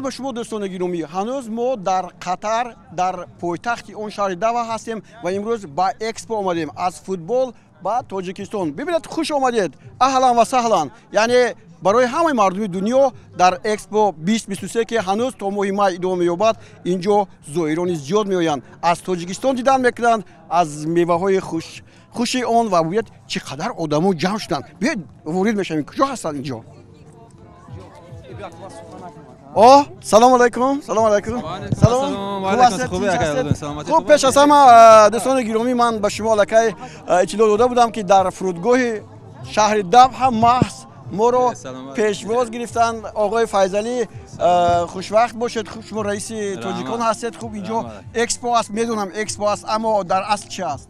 درود به شما دوستان گرامی. هنوز ما در قطر در پایتخت اون شهر دوا هستیم و امروز با اکسپو آمدیم از فوتبال با تاجیکستان. ببینید خوش آمدید، اهلا و سهلا. یعنی برای همه مردم دنیا در اکسپو 2023 که هنوز تا ماه مای ادامه یابد اینجا زائران زیاد میآیند، از تاجیکستان دیدن میکنند، از میوه های خوشی آن و ببینید چقدر آدمو جمع شدند. بیاید ورود میشیم کجا هستند اینجا. سلام علیکم. سلام علیکم. سلام. خوب پیش از همه دوستان گرامی من به شما لکه اطلاع داده بودم که در فرودگاه شهر دب هم محض ما رو پیشواز گرفتن. آقای فیضعلی خوشوقت باشید. شما رئیس تاجیکان هستید. خوب اینجا اکسپو است، میدونم اکسپو است، اما در اصل چی است؟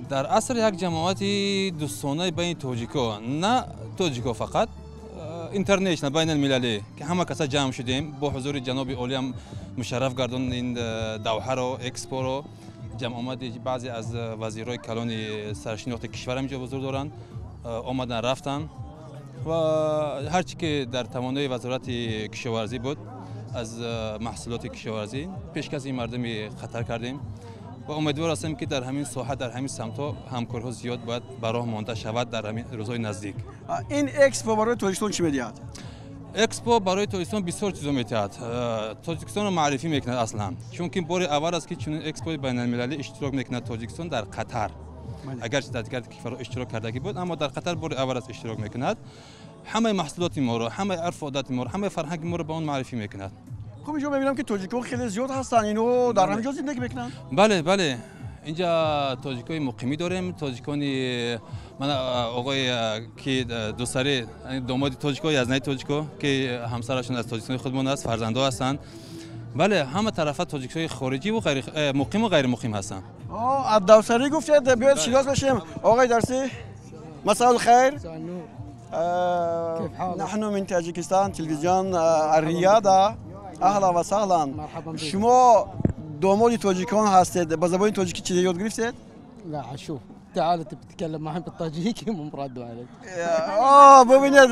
در اصل یک جماعتی دوستانه بین تاجیکا، نه تاجیکا فقط، اینترنشنال بین المللی که همه کسا جمع شدیم با حضور جناب اولی هم مشرف گردون این دوحه رو اکسپو رو جمع آمد. بعضی از وزیرای کلان سرشناخت کشور اینجا حضور دارن، آمدن رفتن و هرچی که در توانای وزارت کشاورزی بود از محصولات کشاورزی پیشکش این مردم خطر کردیم و امیدوار هستیم که در همین ساحه در همین سمت‌ها همکاری‌ها زیاد باید برای مانده شود در همین روزهای نزدیک. این اکسپو برای تاجیکستان چی می‌دهد؟ اکسپو برای تاجیکستان بسیار چیزا می‌دهد. تاجیکستان رو معرفی می‌کند اصلا، چون که بار اول است که چنین اکسپو بین‌المللی اشتراک می‌کند تاجیکستان در قطر. اگر در دیگر کشورها اشتراک کردگی بود، اما در قطر بار اول است اشتراک می‌کند. همه محصولات ما رو، همه عرف و عادات ما رو، همه فرهنگ ما رو به اون معرفی می‌کند. خب اینجا می‌بینم که تاجیک‌ها خیلی زیاد هستن، اینو در همینجا زندگی می‌کنن؟ بله اینجا تاجیکای مقیمی داریم. تاجیکانی من آقای که دوستاری داماد تاجیکا یزنی تاجیکا که همسرشون از تاجیکستان خودمون است، فرزندا هستن. بله همه طرفا تاجیکای خارجی و غیر مقیم و غیر مقیم هستن. از دوستاری گفتید بیاید شناس بشیم. آقای درسی مساء الخير. نحن من تاجيكستان تلفزيون الرياضة. اهلا و سهلا. شما داماد تاجیکان هستید، با زبان تاجیکی چیزی یاد گرفتید؟ لا شوف تعال تتكلم معهم بالطاجيكي مو مراد عليك. ببینید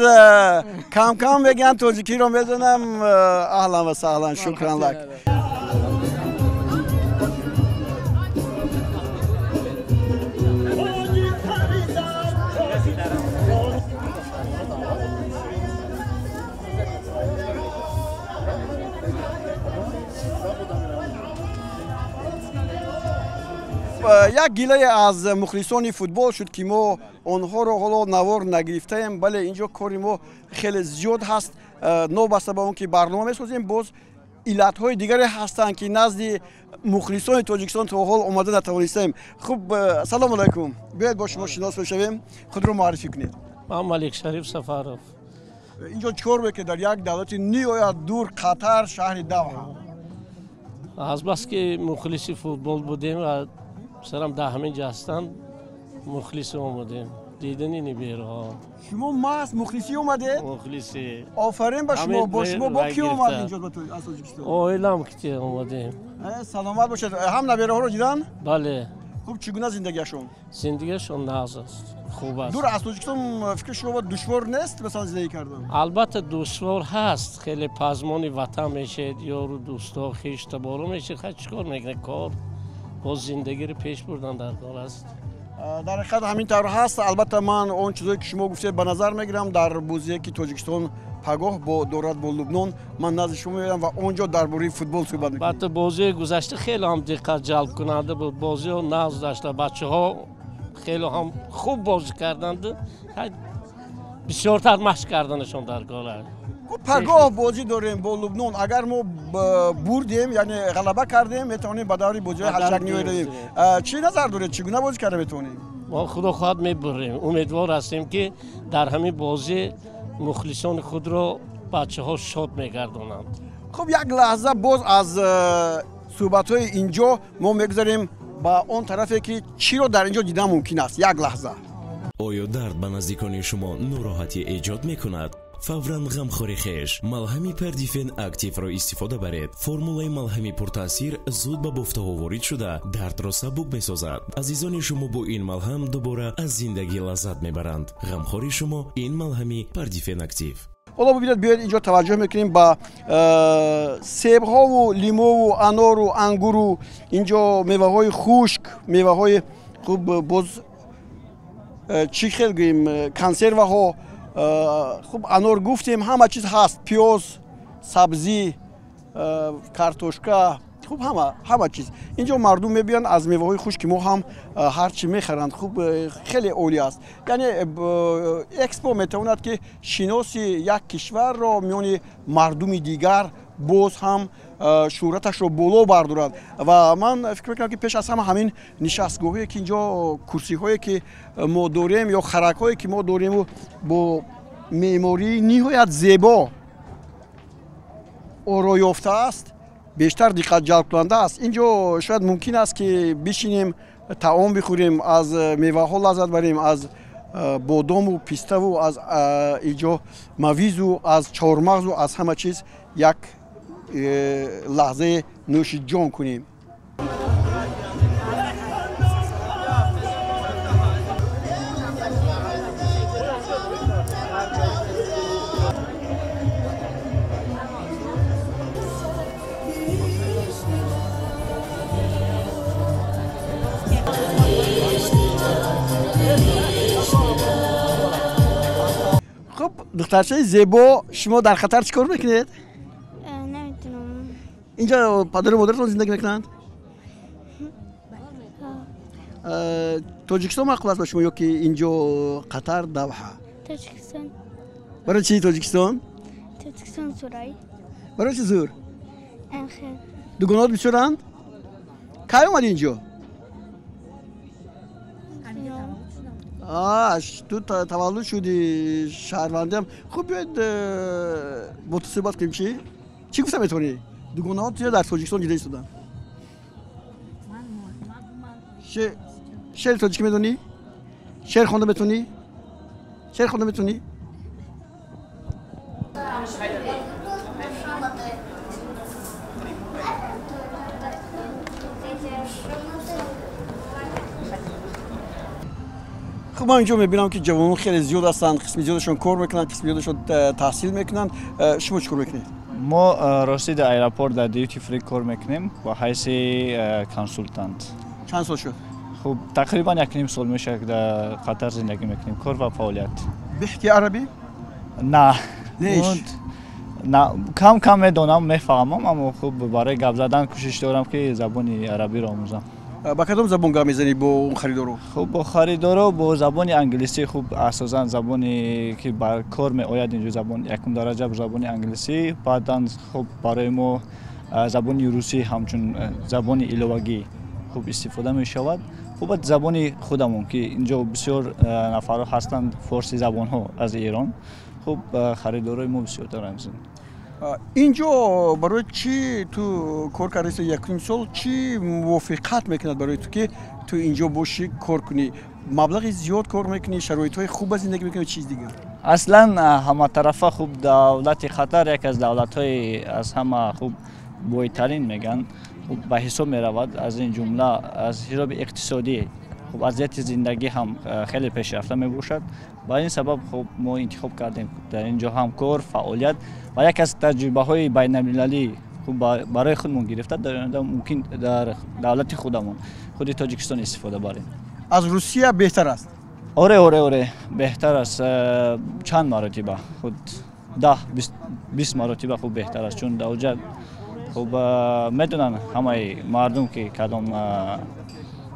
کم کم بگن تاجیکی رو میدونم. اهلا و سهلا، شکرا لك. یک گله از مخلصان فوتبال شد که ما آنها رو حالا نوار نگرفتیم. بله اینجا کاری ما خیلی زیاد هست، نوبسته به اون که برنامه میسازیم. باز علتهای دیگری هستند که نزد مخلصان تاجیکستان تا حال اومده نتوانستیم. خب سلام علیکم، بیاید با شما شناس بشویم، خود رو معرفی کنید. من ملک شریف سفارف. اینجا چکار بکنید در یک دولت نهایت دور قطر شهر دوحه؟ از بس که مخلص فوتبال بودیم و سرم ده همین جاستن مخلص اومدیم دیدن این بیرها. شما محض مخلصی اومده؟ مخلصی. آفرین به شما. با شما با کی اومد اینجا به تاجیکستان؟ اویلم که اومدیم. سلامت باشید. هم نبیره ها رو دیدن؟ بله. خوب چگونه زندگیشون؟ زندگیشون ناز است، خوب است. دور از تاجیکستان فکر شما دشوار نیست مثلا زندگی کردن؟ البته دشوار هست، خیلی پزمانی وطن میشه، یارو دوستا خیش تبارو میشه، خیلی چیکار میکنه کار با زندگی رو پیش بردن در کار است. در حقیقت همین طور هست. البته من اون چیزایی که شما گفتید به نظر میگیرم در بازی که تاجیکستان پگاه با دولت با لبنان من نزد شما میرم و اونجا درباره فوتبال صحبت میکنم. البته بازی گذشته خیلی هم دقت جلب کننده بود، بازی ها ناز داشته، بچه‌ها خیلی هم خوب بازی کردند، بسیارتر مشق کردنشون در کار. پگاه بازی داریم با لبنان، اگر ما بردیم یعنی غلبه کردیم میتونیم به دوری بازی هشتگ نیاریم. چی نظر دارید چگونه بازی کرده میتونیم؟ ما خدا خواهد میبریم. امیدوار هستیم که در همین بازی مخلصان خود را بچه‌ها شاد میگردونند. خب یک لحظه باز از صحبت‌های اینجا ما میگذاریم با اون طرفی که چی رو در اینجا دیدن ممکن است. یک لحظه. آیا درد به نزدیکانی شما ناراحتی ایجاد میکند؟ فوراً غمخوری خیش ملهمی پردیفن اکتیو را استفاده برید. فرمولای ملهمی پرتاثیر زود به بافته وارد شده درد را سبک میسازد. عزیزان شما با این ملهم دوباره از زندگی لذت میبرند. غمخوری شما این ملهمی پردیفن اکتیو. حالا ببینید بیاید اینجا توجه میکنیم با سیب ها و لیمو و انار و انگور و اینجا میوه های خشک، میوه های خوب باز چی خیلی گوییم کنسرو ها، خوب انار گفتیم همه چیز هست، پیاز، سبزی، کارتوشکا، خوب همه چیز اینجا مردم میبینن از میوه های خشک ما هم هر چی میخرند. خوب خیلی عالی است. یعنی اکسپو میتواند که شناسی یک کشور را میان مردم دیگر باز هم شهرتش رو بالا بردارد و من فکر میکنم که پیش از همین نشستگاهی که اینجا کرسی هایی که ما داریم یا خرک هایی که ما داریم و با معماری نهایت زیبا آرا یافته است، بیشتر دقت جلب کننده است. اینجا شاید ممکن است که بشینیم طعام بخوریم، از میوه ها لذت بریم، از بادام و پیسته و از اینجا مویز و از چهارمغز و از همه چیز یک لحظه نوش جان کنیم. خب دخترچه زیبا، شما در خطر چیکار میکنید؟ نمیتونم. اینجا پدر و مادرتون زندگی میکنند؟ تاجیکستان معقول است با شما یا که اینجا قطر دوحه؟ تاجیکستان. برای چی تاجیکستان؟ تاجیکستان سرای. برای چی زور؟ خیر. دوگانات بسیارند؟ کی اومدی اینجا؟ تو تولد شدی شهروندم. خب بیاید با تو صحبت کنیم. چی گفتم میتونی؟ دوگانات در تاجیکستان دیده شدن. شعر تاجیکی میدونی؟ شعر خونده میتونی؟ شعر خونده میتونی؟ خب من اینجا میبینم که جوانان خیلی زیاد هستند، قسم زیادشون کار میکنن، قسم زیادشون تحصیل میکنن. شما چی کار میکنید؟ ما راستی در ایرپورت در دیوتی فری کار میکنیم با حیث کانسولتانت. چند سال شد؟ خب تقریبا 1.5 سال میشه که در قطر زندگی میکنیم، کار و فعالیت. بحثی عربی؟ نه. نیش؟ نه کم میدونم میفهمم، اما خب برای گپ زدن کوشش دارم که زبان عربی را آموزم. با کدام زبان گپ میزنی با اون خریدارو؟ خب با خریدارو با زبان انگلیسی، خوب اساسا زبانی که بر کار میآید اینجا زبان یکم درجه زبان انگلیسی، بعداً خب برای ما زبان روسی همچون زبان ایلوگی خوب استفاده می شود. خب زبان خودمون که اینجا بسیار نفر هستند فارسی زبان ها از ایران، خب خریدارای ما بسیار دارند. اینجا برای چی تو کار کردی 1.5 سال چی موافقت میکند برای تو که تو اینجا باشی کار کنی؟ مبلغ زیاد کار میکنی، شرایط های خوب زندگی میکنی، چیز دیگه؟ اصلا همه طرفه خوب دولت قطر یک از دولت های از همه خوب بویترین میگن، خوب به حساب میرود. از این جمله از حساب اقتصادی خب وضعیت زندگی هم خیلی پیشرفته می باشد. با این سبب خب ما انتخاب کردیم در اینجا هم کار فعالیت و یک از تجربه های بین المللی خب برای خودمون گرفته در ممکن در دولت خودمون خود تاجیکستان استفاده بریم. از روسیه بهتر است؟ آره بهتر است، چند مرتبه، خود 10-20 مرتبه خوب بهتر است، چون دوجه خب میدونن همه مردم که کدام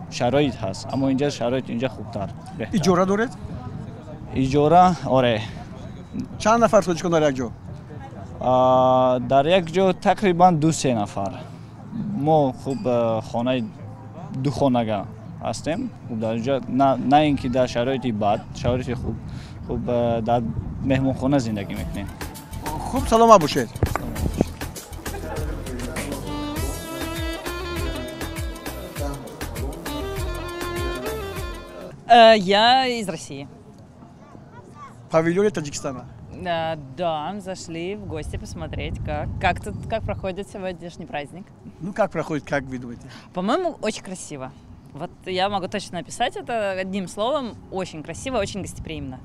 شرایط هست، اما اینجا شرایط اینجا خوبتر بهتر. اجاره دارید؟ اجاره آره. چند نفر تاجیکان در یک جا؟ در یک جا تقریبا 2-3 نفر. ما خوب خانه 2 خانگاه هستیم در اینجا، نه اینکه در شرایطی بد، شرایطی خوب، خوب در مهمانخانه زندگی میکنیم. خوب سلام باشید. Я из России. Павильоне Таджикистана. Да, зашли в гости посмотреть, как проходит сегодняшний праздник. Ну как проходит, как вы думаете? По-моему, очень красиво. Вот я могу точно описать это одним словом: очень красиво, очень гостеприимно.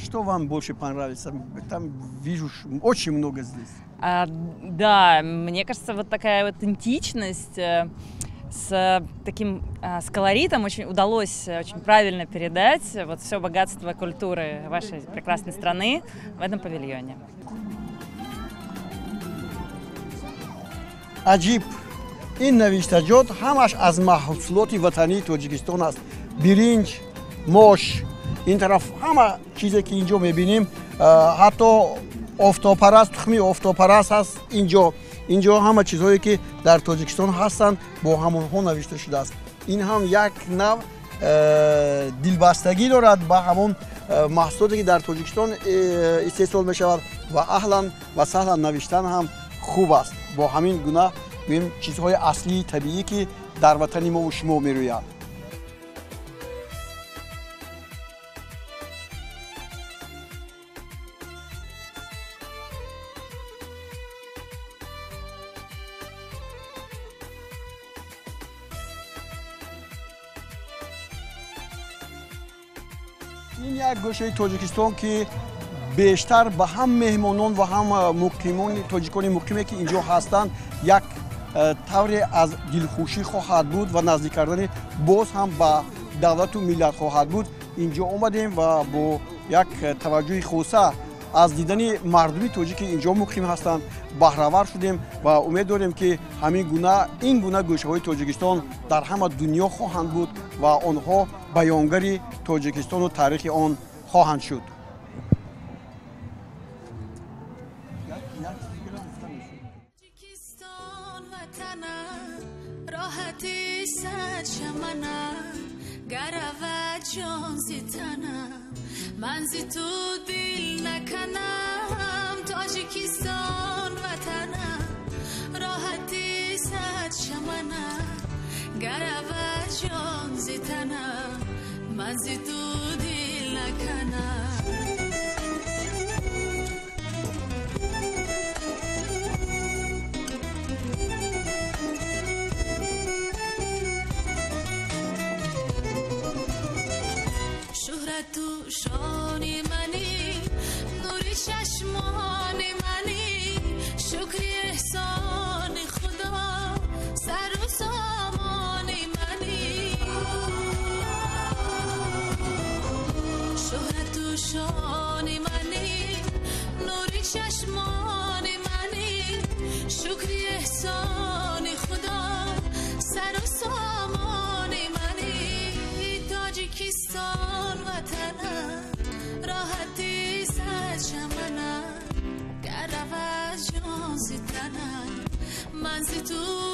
Что вам больше понравилось? Там вижу очень много здесь. Да, мне кажется, вот такая вот идентичность с таким с колоритом очень удалось очень правильно передать вот все богатство культуры вашей прекрасной страны в этом павильоне. عجیب این نوشتجات همش از محصولات وطنی تاجیکستان است. برنج، ماش، این طرف همه چیزی که اینجا میبینیم حتی آفتابپرست، تخمی آفتابپرست هست اینجا همه چیزهایی که در تاجیکستان هستند با همونها نوشته شده است. این هم یک نوع دلبستگی دارد با همون محصولاتی که در تاجیکستان استحصال میشود و اهلا و سهلا نوشتن هم خوب است. با همین گونه ببین چیزهای اصلی طبیعی که در وطن ما و شما میروید. این یک گوشه تاجیکستان که بیشتر به هم مهمانان و هم مقیمان تاجیکان مقیمی که اینجا هستند یک طور از دلخوشی خواهد بود و نزدیک کردن باز هم به دولت و ملت خواهد بود. اینجا آمدیم و با یک توجه خاصه از دیدن مردمی تاجیک که اینجا مقیم هستند بهره‌ور شدیم و امید داریم که این گونه گوشه‌های تاجیکستان در همه دنیا خواهند بود و آنها بیانگر تاجیکستان و تاریخ آن خواهند شد. راحتی صد شمنم گرفت جان زیتنم من زی تو دل نکنم تاجیکستان وطنم راحتی صد شمنم گرفت جان زیتنم من زی تو دل نکنم تو شان منی نوری چشمان منی شکر احسان خدا سر و سامان منی شهرت و شان منی نوری چشمان منی شکر احسان خدا سر و سامان منی تاجیکستان وطنم راحتی صد شمنم گرفت جان زیتنم من زی تو